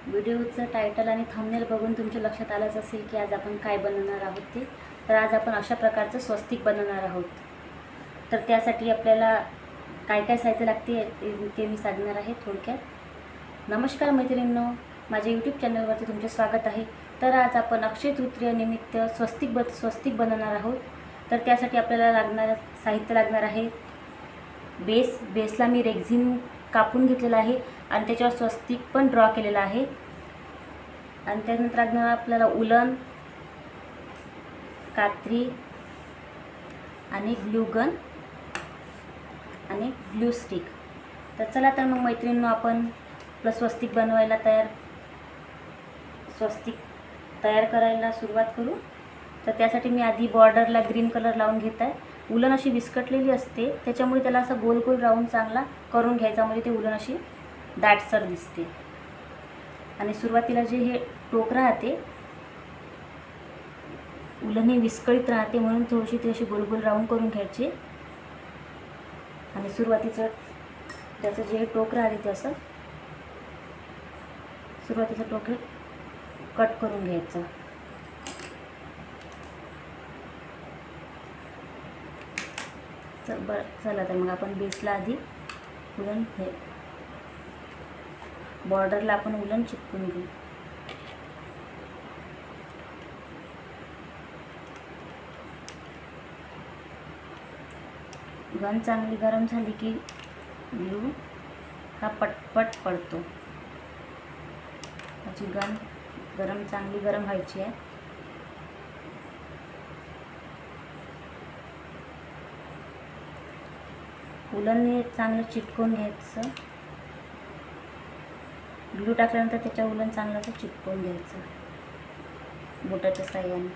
व्हिडिओचं title आणि thumbnail बघून तुमच्या लक्षात आलंच असेल की आज आपण काय बनवणार आहोत ते. तर आज आपण अशा प्रकारचं स्वस्तिक बनवणार आहोत. तर त्यासाठी आपल्याला काय काय साहित्य लागते ते मी सांगणार आहे थोडक्यात. नमस्कार मैत्रिणींनो, माझ्या यूट्यूब चॅनलवरती तुमचे स्वागत आहे. तर आज आपण अक्षय तृतीयेनिमित्त स्वस्तिक बनवणार आहोत. तर त्यासाठी आपल्याला साहित्य लागणार आहे बेसला मी रेक्झिन कापून घेतलेला आहे आणि त्याच्यावर स्वस्तिक पण ड्रॉ केलेला आहे. आणि त्यानंतर लागणार आपल्याला उलन, कात्री आणि ग्लू गन आणि ग्लू स्टिक. तर चला तर मग मैत्रिणींनो, आपण स्वस्तिक बनवायला स्वस्तिक तयार करायला सुरुवात करू. तर त्यासाठी मी आधी बॉर्डरला ग्रीन कलर लावून घेत आहे. उलन अशी विस्कटलेली असते, त्याच्यामुळे त्याला असं गोल गोल राऊंड चांगला करून घ्यायचा, म्हणजे ते उलन अशी दाटसर दिसते. आणि सुरुवातीला जे हे टोक राहते, उलन हे विस्कळीत राहते, म्हणून थोडीशी ती अशी गोल गोल राऊंड करून घ्यायची. आणि सुरुवातीचं त्याचं जे टोक राहते ते असं सुरुवातीचं टोक हे कट करून घ्यायचं. चला तर मग आपण बेसला आधी उलन बॉर्डरला आपण उलन चिपकून घेऊ. गन चांगली गरम झाली की ग्लू हा पटपट पडतो. त्याची गन चांगली गरम व्हायची आहे. उलनने चांगलं चिटकवून घ्यायचं. ग्लू टाकल्यानंतर त्याच्या उलन चांगलं असं चिटकवून घ्यायचं बोटाच्या साहाय्याने.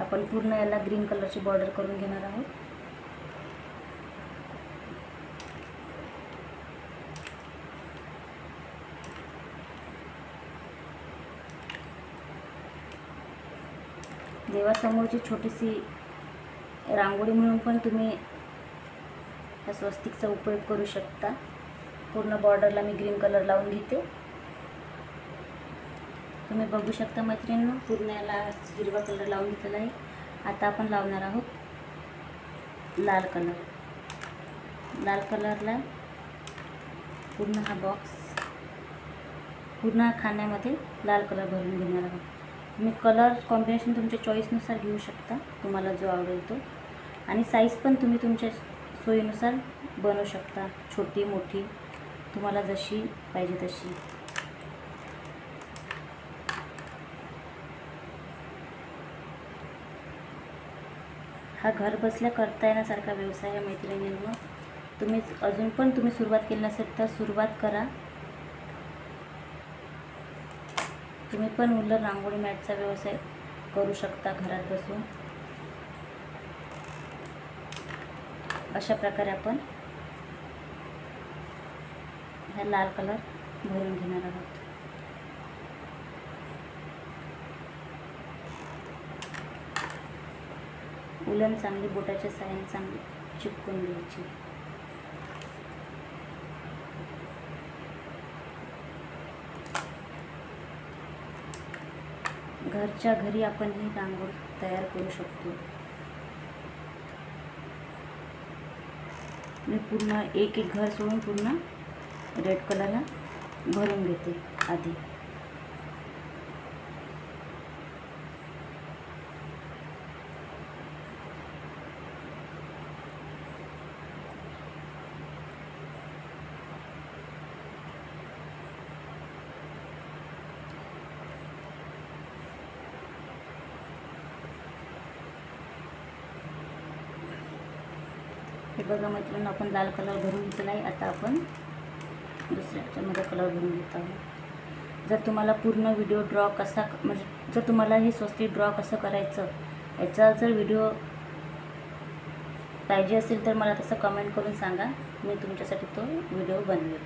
आपण पूर्ण याला ग्रीन कलरची बॉर्डर करून घेणार आहोत. देवासमोरची छोटीशी रांगोळी म्हणून पण तुम्ही या स्वस्तिकचा उपयोग करू शकता. पूर्ण बॉर्डरला मी ग्रीन कलर लावून घेते. तुम्ही बघू शकता मैत्रिणींनो, पूर्ण याला हिरवा कलर लावून घेतलेला आहे. आता आपण लावणार आहोत लाल कलरला पूर्ण हा बॉक्स, पूर्ण हा खाण्यामध्ये लाल कलर भरून घेणार आहोत. तुम्ही कलर कॉम्बिनेशन तुमच्या चॉईसनुसार घेऊ शकता, तुम्हाला जो आवडेल तो. आणि साईज पण तुम्ही तुमच्या सोयीनुसार बनवू शकता, छोटी मोठी तुम्हाला जशी पाहिजे तशी. हा घर बसल्या करता येण्यासारखा व्यवसाय आहे मैत्रिणींनो. अजून पण तुम्ही सुरुवात केली नसेल तर सुरुवात करा. तुम्ही पण उलन रांगोळी मॅटचा व्यवसाय करू शकता घरात बसून. अशा प्रकारे आपण हा लाल कलर भरून घेणार आहोत. उलन चांगली बोटाच्या साहाय्याने चांगली चिपकून घ्यायची. घरच्या घरी आपण ही रांगोळी तयार करू शकतो. मी पूर्ण एक घर सोडून पूर्ण रेड कलरला भरून घेते आधी. हे बघा मैत्रिणींनो, आपण लाल कलर भरून घेतला आहे. आता आपण दुसऱ्याच्यामध्ये कलर भरून घेत आहोत. जर तुम्हाला पूर्ण व्हिडिओ ड्रॉ कसा, म्हणजे जर तुम्हाला हे स्वस्तिक ड्रॉ कसं करायचं याचा जर व्हिडिओ पाहिजे असेल तर मला तसं कमेंट करून सांगा, मी तुमच्यासाठी तो व्हिडिओ बनवेल.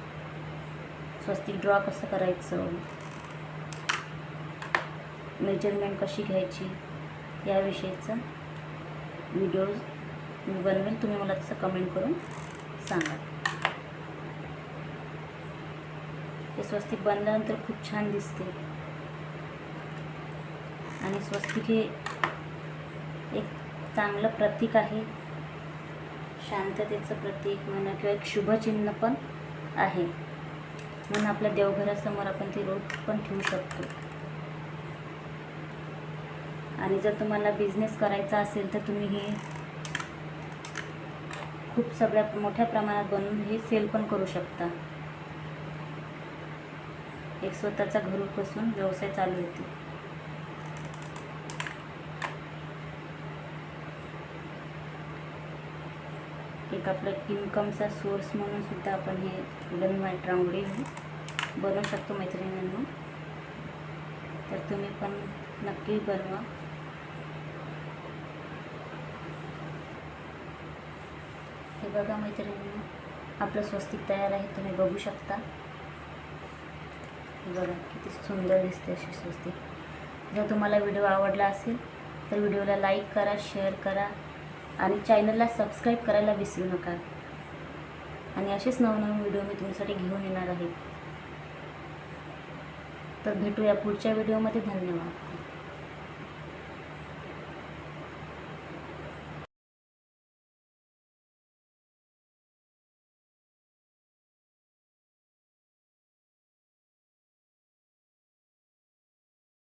स्वस्तिक ड्रॉ कसं करायचं, मेजरमेंट कशी घ्यायची याविषयीचा व्हिडिओ मी बनवेल, तुम्ही मला तसं कमेंट करून सांगा. हे स्वस्तिक बनल्यानंतर खूप छान दिसते. आणि स्वस्तिक हे एक चांगलं प्रतीक आहे, शांततेचं प्रतीक म्हणा किंवा एक शुभचिन्ह पण आहे. म्हणून आपल्या देवघरासमोर आपण ते रोज पण ठेवू शकतो. आणि जर तुम्हाला बिझनेस करायचा असेल तर तुम्ही हे खूप सगळ्या मोठ्या प्रमाणात बनवून हे सेल पण करू शकता. एक स्वतःचा घरपासून व्यवसाय चालू होते. एक आपलं इन्कमचा सोर्स म्हणून सुद्धा आपण हे वुडन व्हाईट रांगोळी बनवू शकतो मैत्रिणींनो. तर तुम्ही पण नक्की बनवा. हे बघा मैत्रिणींनो, आपलं स्वस्तिक तयार आहे, तुम्ही बघू शकता. हे बघा किती सुंदर दिसते अशी स्वस्तिक. जर तुम्हाला व्हिडिओ आवडला असेल तर व्हिडिओला लाईक करा, शेअर करा आणि चॅनलला सबस्क्राईब करायला विसरू नका. आणि असेच नवनवीन व्हिडिओ मी तुमच्यासाठी घेऊन येणार आहे. तर भेटूया पुढच्या व्हिडिओमध्ये. धन्यवाद.